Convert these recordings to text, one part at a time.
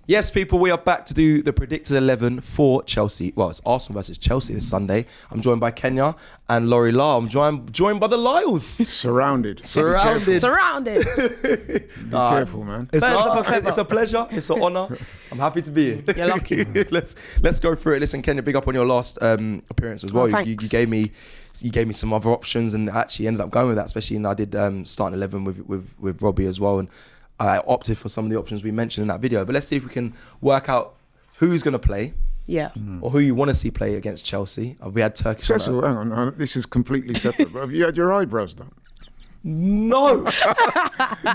Yes, people, we are back to do the predicted 11 for Chelsea. Well, it's Arsenal versus Chelsea this Sunday. I'm joined by Kenya and Laurie La. I'm joined by the Lyles. Surrounded. Be careful, man. It's a pleasure. It's an honour. I'm happy to be here. You're lucky. Let's go through it. Listen, Kenya, big up on your last appearance as well. You gave me some other options, and actually ended up going with that. Especially, I did starting 11 with Robbie as well, and I opted for some of the options we mentioned in that video. But let's see if we can work out who's going to play. Yeah. Or who you want to see play against Chelsea. We had Turkish. Cecil, hang on. This is completely separate. But have you had your eyebrows done? No.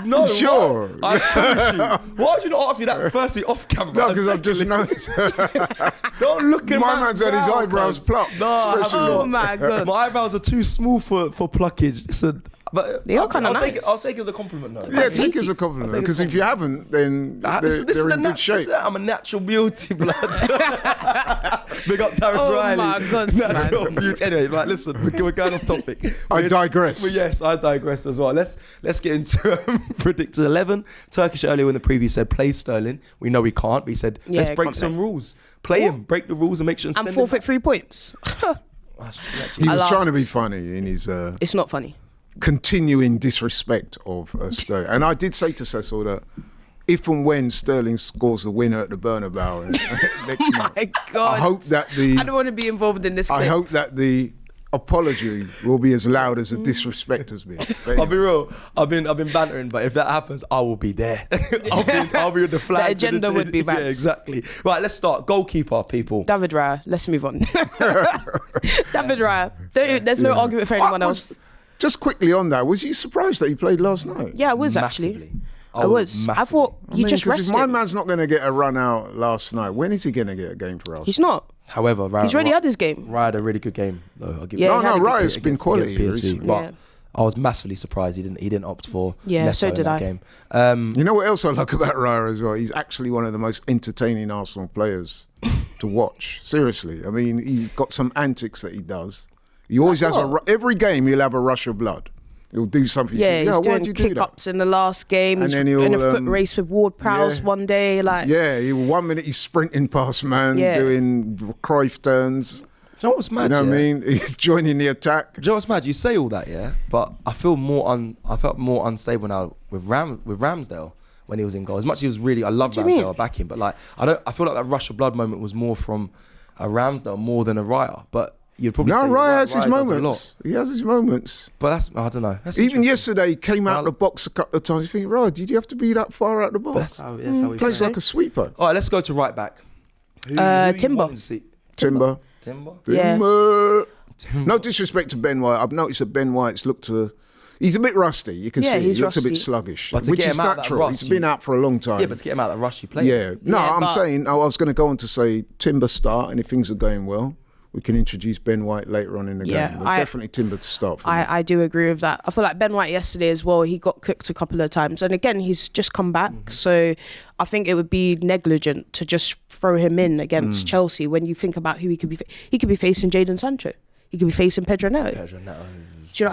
No. Sure. I promise you. Why would you not ask me that firstly off camera? No, because I've just noticed. Don't look at my man's had his eyebrows plucked. No, oh my God. My eyebrows are too small for pluckage. But they are kind of nice. I'll take it as a compliment, though. Yeah, take it as a compliment. Because if you haven't, then they're in good shape. I'm a natural beauty, blood. Big up Terrence Riley. Oh my God, natural beauty. Anyway, right, listen, we're going off topic. I digress. Yes, I digress as well. Let's get into predicted 11. Turkish earlier in the preview said play Sterling. We know he can't, but he said let's break some rules. Play him, break the rules, and make sure. And forfeit 3 points. He was trying to be funny in his. It's not funny. Continuing disrespect of Sterling. And I did say to Cecil that if and when Sterling scores the winner at the Bernabeu next month, My God. I hope that I don't want to be involved in this clip. I hope that the apology will be as loud as the disrespect has been. But I'll be real. I've been bantering, but if that happens, I will be there. I'll be with the flag. The agenda would be bad. Yeah, exactly. Right, let's start. Goalkeeper, people. David Raya. Let's move on. David Raya. There's no argument for anyone else. Just quickly on that, was you surprised that he played last night? Yeah, I was actually. I was. I thought he just rested. If my man's not going to get a run out last night, when is he going to get a game for us? He's not. However, he's already had his game. Raya had a really good game, though. I'll give Raya's been quality against PSV, but yeah. I was massively surprised he didn't opt for Neto so did in that I. game. You know what else I like about Raya as well? He's actually one of the most entertaining Arsenal players to watch. Seriously, I mean, he's got some antics that he does. He always has every game. He'll have a rush of blood. He'll do something. Yeah, he's doing kick-ups in the last game. And then he'll in a foot race with Ward-Prowse one day. Yeah, 1 minute he's sprinting past man, doing Cruyff turns. Do you know what's mad? You know what I mean? He's joining the attack. Do you know what's mad? You say all that, yeah, but I felt more unstable now with Ramsdale when he was in goal. As much as he was really, I love Ramsdale, I back him, but I feel like that rush of blood moment was more from a Ramsdale more than a Raya, but. You'd probably say Raya has his moments. He has his moments. But I don't know. Even yesterday, he came out of the box a couple of times. You think, Raya, did you have to be that far out the box? That's how he plays like a sweeper. All right, let's go to right back. Timber. Timber. Yeah. No disrespect to Ben White. I've noticed that Ben White's he's a bit rusty. You can see he looks a bit sluggish, which is natural. He's been out for a long time. Yeah, but to get him out of that rush, he played. Yeah. No, I'm saying I was going to go on to say Timber start, and if things are going well, we can introduce Ben White later on in the game. But definitely Timber to start for me. I do agree with that. I feel like Ben White yesterday as well, he got cooked a couple of times. And again, he's just come back. So I think it would be negligent to just throw him in against Chelsea when you think about who he could be. He could be facing Jadon Sancho. He could be facing Pedro Neto. Do you know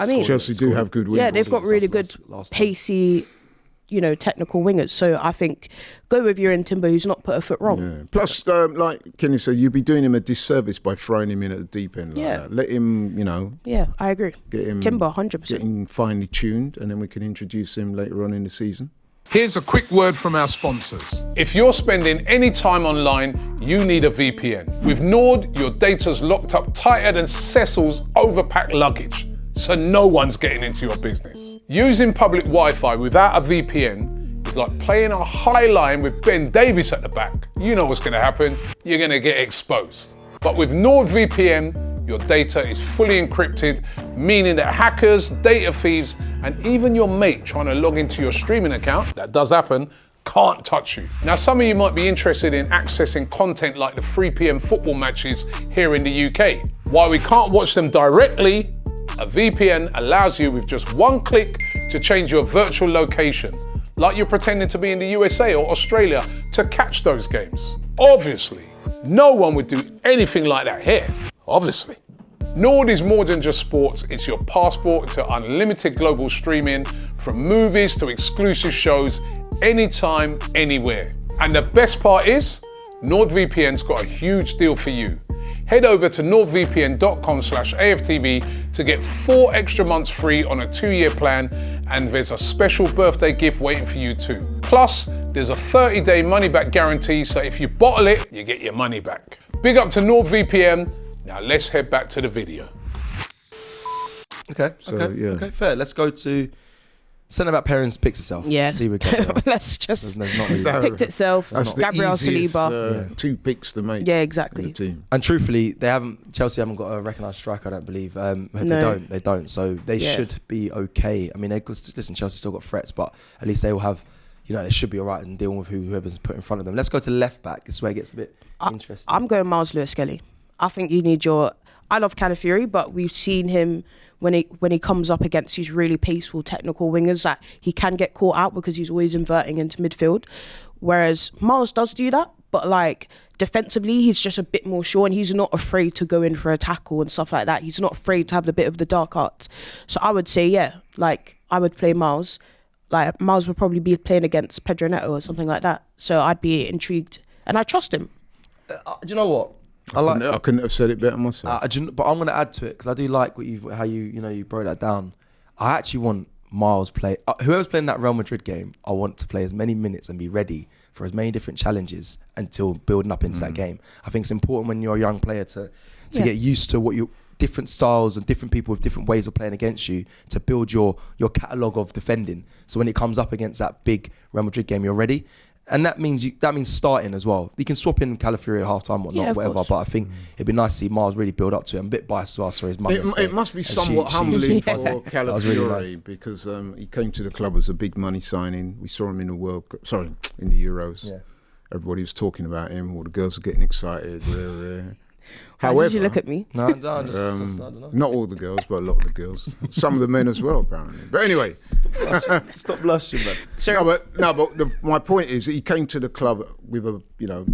what I mean? Chelsea do have good wingers. Yeah, they've got really good, pacey, technical wingers. So I think go with your Timber, who's not put a foot wrong. Yeah. Plus, like Kenny said, you'd be doing him a disservice by throwing him in at the deep end like that. Let him, Yeah, I agree. Get him Timber, 100%. Get him finely tuned, and then we can introduce him later on in the season. Here's a quick word from our sponsors. If you're spending any time online, you need a VPN. With Nord, your data's locked up tighter than Cecil's overpacked luggage, so no one's getting into your business. Using public Wi-Fi without a VPN is like playing a high line with Ben Davies at the back. You know what's going to happen. You're going to get exposed. But with NordVPN, your data is fully encrypted, meaning that hackers, data thieves, and even your mate trying to log into your streaming account, that does happen, can't touch you. Now, some of you might be interested in accessing content like the 3 p.m. football matches here in the UK. While we can't watch them directly, a VPN allows you with just one click to change your virtual location, like you're pretending to be in the USA or Australia to catch those games. Obviously, no one would do anything like that here, obviously. Nord is more than just sports, it's your passport to unlimited global streaming, from movies to exclusive shows, anytime, anywhere. And the best part is, NordVPN's got a huge deal for you. Head over to nordvpn.com/AFTV to get 4 extra months free on a 2-year plan, and there's a special birthday gift waiting for you too. Plus, there's a 30-day money-back guarantee, so if you bottle it, you get your money back. Big up to NordVPN. Now let's head back to the video. Okay, fair. Let's go to centre-back pairings picks itself. Yeah. See what we got. Let's just There's not really picked itself. That's Gabriel the easiest, Saliba. 2 picks to make. Yeah, In exactly. the team. And truthfully, Chelsea haven't got a recognised striker, I don't believe. They don't. So they should be okay. I mean, listen, Chelsea still got threats, but at least they will have, they should be all right in dealing with whoever's put in front of them. Let's go to left back. This is where it gets a bit interesting. I'm going Miles Lewis-Skelly. I think you need I love Calafiori, but we've seen him when he comes up against these really paceful, technical wingers that he can get caught out because he's always inverting into midfield. Whereas Miles does do that, but defensively, he's just a bit more sure, and he's not afraid to go in for a tackle and stuff like that. He's not afraid to have a bit of the dark arts. So I would say, I would play Miles. Miles would probably be playing against Pedro Neto or something like that. So I'd be intrigued, and I trust him. Do you know what? I couldn't have said it better myself. But I'm going to add to it because I do like how you broke that down. I actually want Miles play. Whoever's playing that Real Madrid game, I want to play as many minutes and be ready for as many different challenges until building up into that game. I think it's important when you're a young player to get used to what you different styles and different people with different ways of playing against you to build your catalogue of defending. So when it comes up against that big Real Madrid game, you're ready. And that means starting as well. You can swap in Calafiori at half-time or not, whatever. But I think it'd be nice to see Miles really build up to it. I'm a bit biased as well, sorry. It must be somewhat humbling for Calafiori because he came to the club as a big money signing. We saw him in the in the Euros. Yeah. Everybody was talking about him. All the girls were getting excited. However, did you look at me? No, I don't know. Not all the girls, but a lot of the girls. Some of the men as well, apparently. But anyway, stop blushing, man. My point is that he came to the club with a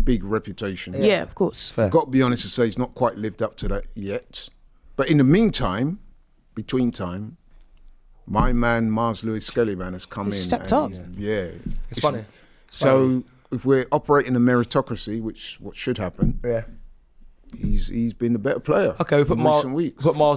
big reputation. Yeah, of course. Fair. Got to be honest to say he's not quite lived up to that yet. But in the meantime, between time, my man Miles Lewis-Skelly has come in. Stepped up. It's funny. So if we're operating a meritocracy, which what should happen. Yeah. He's been a better player. Okay, we put Miles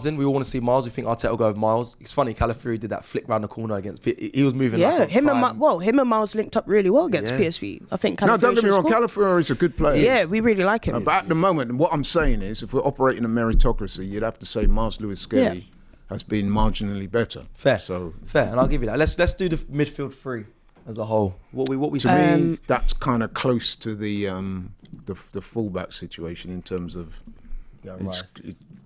in. We all want to see Miles. We think Arteta will go with Miles. It's funny, Calafiori did that flick round the corner against. He was moving. Yeah, him and Miles linked up really well against PSV. I think. No, don't get me wrong. Calafiori is a good player. Yeah, we really like him. But at the moment, what I'm saying is, if we're operating a meritocracy, you'd have to say Miles Lewis-Skelly has been marginally better. Fair, and I'll give you that. Let's do the midfield three as a whole. What we to me, that's kind of close to the fullback situation in terms of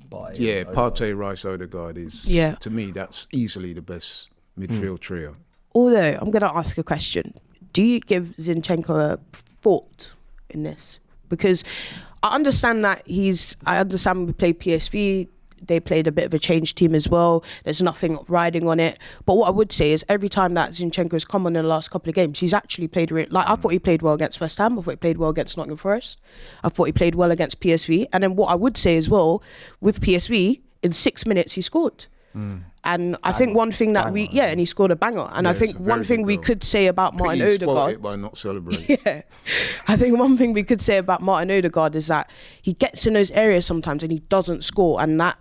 Partey, Rice, Odegaard is to me that's easily the best midfield trio. Although I'm going to ask a question: do you give Zinchenko a thought in this? Because I understand we played PSV. They played a bit of a change team as well. There's nothing riding on it. But what I would say is every time that Zinchenko's come on in the last couple of games, he's actually played I thought he played well against West Ham. I thought he played well against Nottingham Forest. I thought he played well against PSV. And then what I would say as well, with PSV, in 6 minutes he scored. And I think one thing that and he scored a banger. And I think one thing we could say about Martin Odegaard. It by not celebrating. I think one thing we could say about Martin Odegaard is that he gets in those areas sometimes and he doesn't score, and that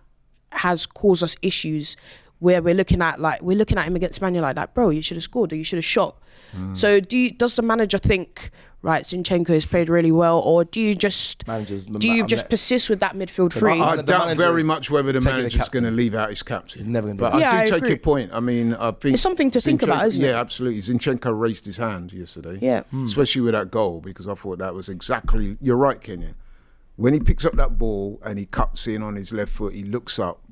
has caused us issues where we're looking at him against Man United like, bro, you should have scored or you should have shot. So does the manager think, right, Zinchenko has played really well, or do you just persist with that midfield three? I doubt very much whether the manager's going to leave out his captain. He's never going to do that. But I do take agree. your point. I mean, I think it's something to think about, isn't it? Yeah, absolutely. Zinchenko raised his hand yesterday. Yeah. Especially with that goal, because I thought that was exactly, you're right, Kenya. When he picks up that ball and he cuts in on his left foot, he looks up,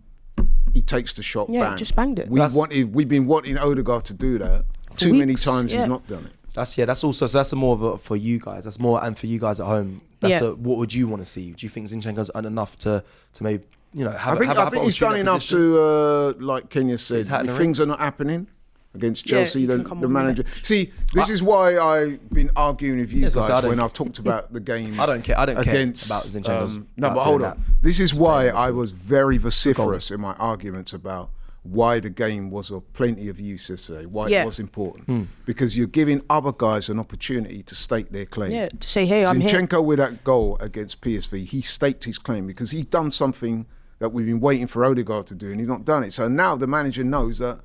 he takes the shot, bang. Just banged it. We've been wanting Odegaard to do that. Too many times he's not done it. That's more of a for you guys. That's more, and for you guys at home. What would you want to see? Do you think Zinchenko's done enough to maybe I think he's done enough to like Kenya said. If things are not happening against Chelsea, the manager. See, this is why I've been arguing with you guys when I've talked about the game. I don't care about Zinchenko's. No, but hold on. This is why I was very vociferous in my arguments about why the game was of plenty of use yesterday, why it was important. Because you're giving other guys an opportunity to stake their claim. Yeah, to say, hey, I'm here. Zinchenko with that goal against PSV, he staked his claim because he's done something that we've been waiting for Odegaard to do, and he's not done it. So now the manager knows that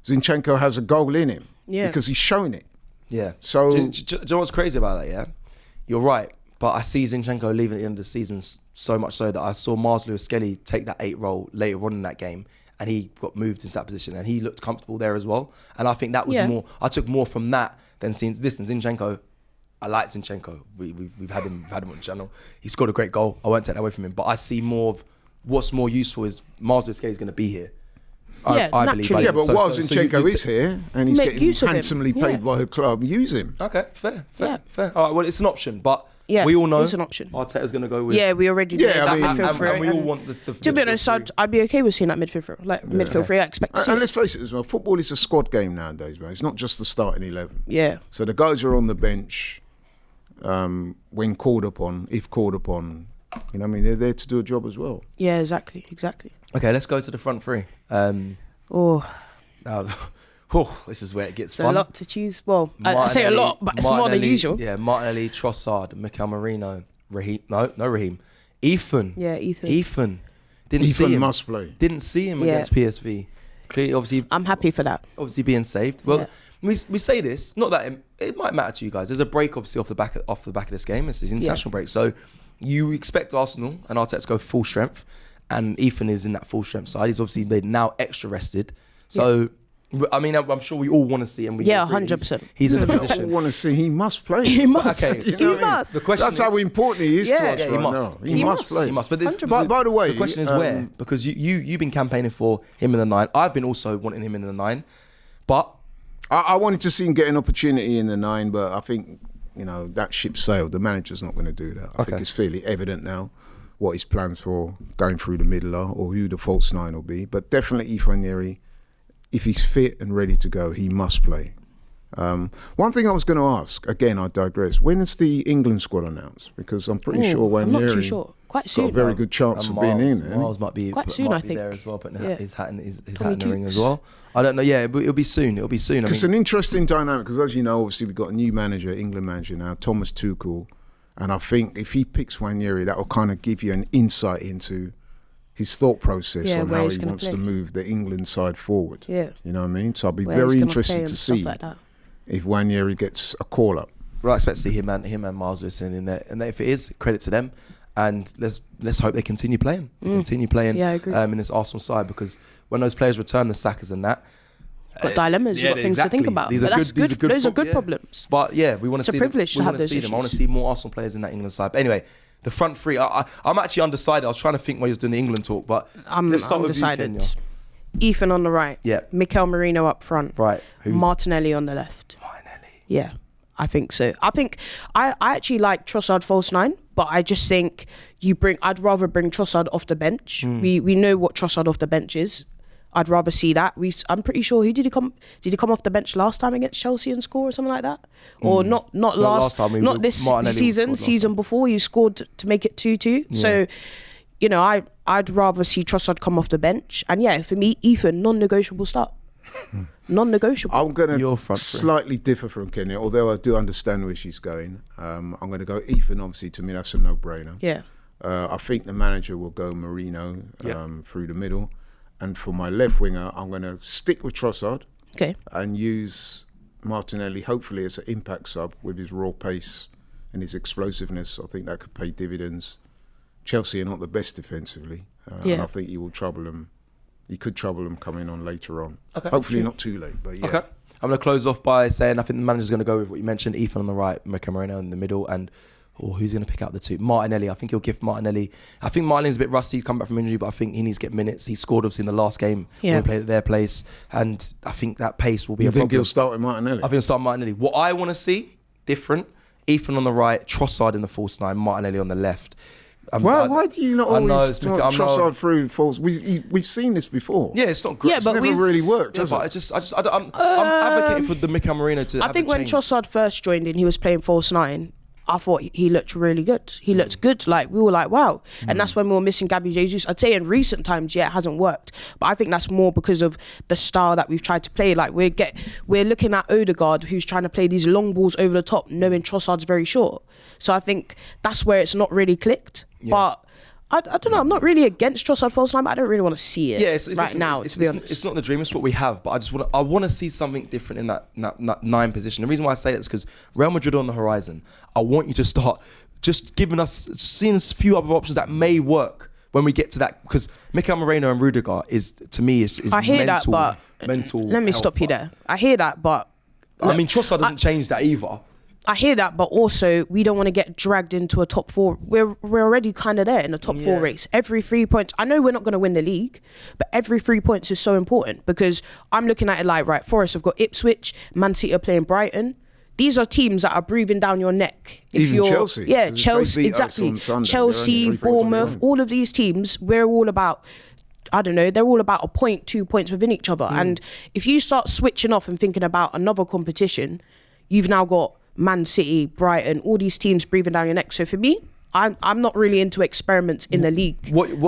Zinchenko has a goal in him because he's shown it. Yeah. So do you know what's crazy about that? Yeah, you're right. But I see Zinchenko leaving at the end of the season so much so that I saw Mars Lewis-Skelly take that 8 role later on in that game, and he got moved into that position, and he looked comfortable there as well. And I think that was more. I took more from that than seeing this. And Zinchenko, I like Zinchenko. We've had him on the channel. He scored a great goal. I won't take that away from him. But I see more of what's more useful is Mars Lewis-Skelly is going to be here. I believe. Yeah, but while Zinchenko is here and he's getting handsomely paid by the club, use him. Okay, fair. All right, well, it's an option, but we all know it's an option. Arteta's going to go with. Yeah, we already know that midfield three. And we all want the to be honest, I'd be okay with seeing that midfield three. Midfield three, I expect to see. And let's face it as well, football is a squad game nowadays, man. It's not just the starting 11. Yeah. So the guys are on the bench when called upon, if called upon. You know what I mean? They're there to do a job as well. Yeah, exactly. Okay, let's go to the front three. This is where it gets fun. A lot to choose. Well, I say a lot, but it's more than usual. Yeah, Martinelli, Trossard, Mikel Merino, Raheem. No Raheem. Ethan. Yeah, Ethan. Ethan must play. Didn't see him against PSV. Clearly, obviously. I'm happy for that. Obviously being saved. Well, we say this. Not that it might matter to you guys. There's a break, obviously, off the back of this game. It's an international break, so you expect Arsenal and Arteta to go full strength, and Ethan is in that full strength side. He's obviously been now extra rested. So, I mean, I'm sure we all want to see him. 100%. He's in the position. We want to see. He must play. He must. Okay. He must. The question That's how important he is to us right now. He must play. He must. But by the way, the question is where? Because you've been campaigning for him in the 9. I've been also wanting him in the 9. But I wanted to see him get an opportunity in the 9, but I think, that ship sailed. The manager's not going to do that. I think it's fairly evident now what his plans for going through the middle are, or who the false 9 will be. But definitely Ifeanyi, if he's fit and ready to go, he must play. One thing I was going to ask, again, I digress. When is the England squad announced? Because I'm pretty sure I'm not too sure. Quite soon. Got a very good chance of being in there. Miles might be quite soon, I think. There as well, putting his hat in the ring as well. I don't know. Yeah, it'll be soon. It's an interesting dynamic because, as you know, obviously we've got a new manager, England manager now, Thomas Tuchel, and I think if he picks Nwaneri, that will kind of give you an insight into his thought process on how he wants to move the England side forward. Yeah. You know what I mean? So I'll be very interested to see if Nwaneri gets a call up. Well, I expect to see him and Miles Lewis in there, and if it is, credit to them. And let's hope they continue playing. Yeah, I agree. In this Arsenal side, because when those players return, the Sakas and that, got dilemmas. You've got things to think about. But that's good. Those are good problems. But yeah, we want to see them. It's a privilege to have those issues. I want to see more Arsenal players in that England side. But anyway, the front three. I'm actually undecided. I was trying to think while you was doing the England talk, but let's start undecided. With you, Ethan on the right. Yeah. Mikel Merino up front. Right. Martinelli on the left. Yeah. I think so. I actually like Trossard false 9, but I just think I'd rather bring Trossard off the bench. We know what Trossard off the bench is. I'd rather see that. I'm pretty sure did he come off the bench last time against Chelsea and score or something like that? Or not last time, not this season before he scored to make it 2-2. Yeah. So, I'd rather see Trossard come off the bench. And yeah, for me, Ethan, non-negotiable start. Non-negotiable. I'm going to slightly differ from Kenya, although I do understand where she's going. I'm going to go Ethan, obviously. To me, that's a no-brainer. Yeah. I think the manager will go Merino through the middle. And for my left winger, I'm going to stick with Trossard and use Martinelli, hopefully, as an impact sub with his raw pace and his explosiveness. I think that could pay dividends. Chelsea are not the best defensively. And I think he will trouble them. He could trouble them coming on later on. Okay, hopefully not too late, but yeah. Okay. I'm going to close off by saying I think the manager's going to go with what you mentioned, Ethan on the right, Mikel Merino in the middle, and who's going to pick out the two? Martinelli. I think he'll give Martinelli. I think Martinelli's a bit rusty. He's come back from injury, but I think he needs to get minutes. He scored obviously in the last game when we played at their place, and I think that pace will be a problem. You think he'll start with Martinelli? I think he'll start with Martinelli. What I want to see, different, Ethan on the right, Trossard in the false 9, Martinelli on the left. Why do you not always Trossard through false? We've seen this before. Yeah, it's not great. Yeah, but it's never really worked. I'm advocating for the Mikel Merino to. I think when Trossard first joined in, he was playing false 9. I thought he looked really good. He looked good. Like, we were like, wow. And that's when we were missing Gabby Jesus. I'd say in recent times, yeah, it hasn't worked. But I think that's more because of the style that we've tried to play. Like, we're looking at Odegaard, who's trying to play these long balls over the top, knowing Trossard's very short. So I think that's where it's not really clicked. Yeah. But I don't know. I'm not really against Trossard false nine, but I don't really want to see it now. To be honest, it's not the dream. It's what we have. But I want to see something different in that 9 position. The reason why I say that is because Real Madrid are on the horizon. I want you to start just seeing a few other options that may work when we get to that. Because Mikel Moreno and Rudiger is I hear mental. That, but mental. Let me stop you there. I hear that, but I mean, Trossard doesn't change that either. I hear that, but also we don't want to get dragged into a top 4. We're already kind of there in the top 4 race. Every 3 points, I know we're not going to win the league, but every 3 points is so important because I'm looking at it like, right, Forest have got Ipswich, Man City are playing Brighton. These are teams that are breathing down your neck. Even Chelsea. Yeah, Chelsea, exactly. Chelsea, Bournemouth, all of these teams, we're all about, I don't know, they're all about a point, 2 points within each other. And if you start switching off and thinking about another competition, you've now got Man City, Brighton, all these teams breathing down your neck. So for me, I'm not really into experiments in the league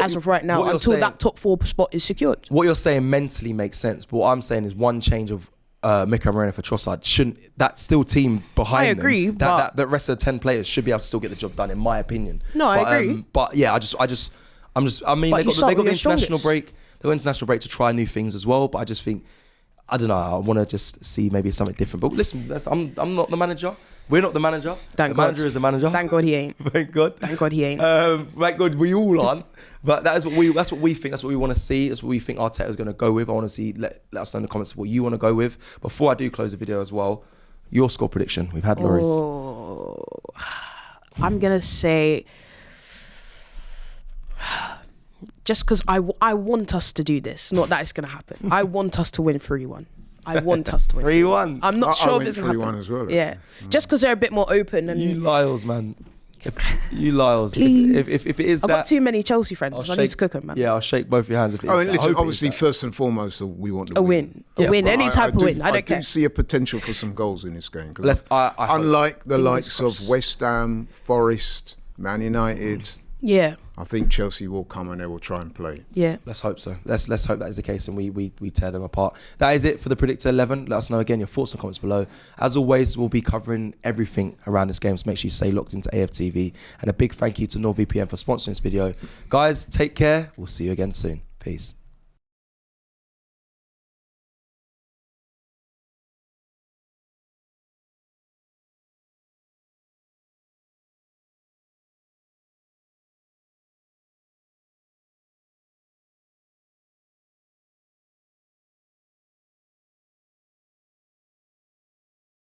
as of right now until that top 4 spot is secured. What you're saying mentally makes sense, but what I'm saying is one change of Mikel Moreno for Trossard that still team behind them. I agree, but that rest of the 10 players should be able to still get the job done, in my opinion. No, I agree. But yeah, I mean, they got the international break. They got international break to try new things as well. But I just think, I don't know, I want to just see maybe something different. But listen, I'm not the manager. We're not the manager. Thank God. The manager is the manager. Thank God he ain't. Thank God. Thank God he ain't. Thank God we all aren't. But that's what we think. That's what we want to see. That's what we think Arteta's going to go with. I want to see. Let us know in the comments what you want to go with. Before I do close the video as well, your score prediction. We've had Laurie's. I'm gonna say, just because I want us to do this, not that it's gonna happen. I want us to win 3-1. I want us to win 3-1. I'm not sure if it's gonna happen. 3-1 as well. Yeah, just because they're a bit more open. And you Lyles, man. You Lyles. Please. If it is I've that, got too many Chelsea friends. I need to cook them, man. Yeah, I'll shake both your hands. If it is that. Listen, obviously, first and foremost, we want a win. A win, any type of win. I don't care. I do see a potential for some goals in this game. Unlike the likes of West Ham, Forest, Man United, I think Chelsea will come and they will try and play. Yeah. Let's hope so. Let's hope that is the case and we tear them apart. That is it for the Predictor 11. Let us know again your thoughts and comments below. As always, we'll be covering everything around this game, so make sure you stay locked into AFTV. And a big thank you to NordVPN for sponsoring this video. Guys, take care. We'll see you again soon. Peace.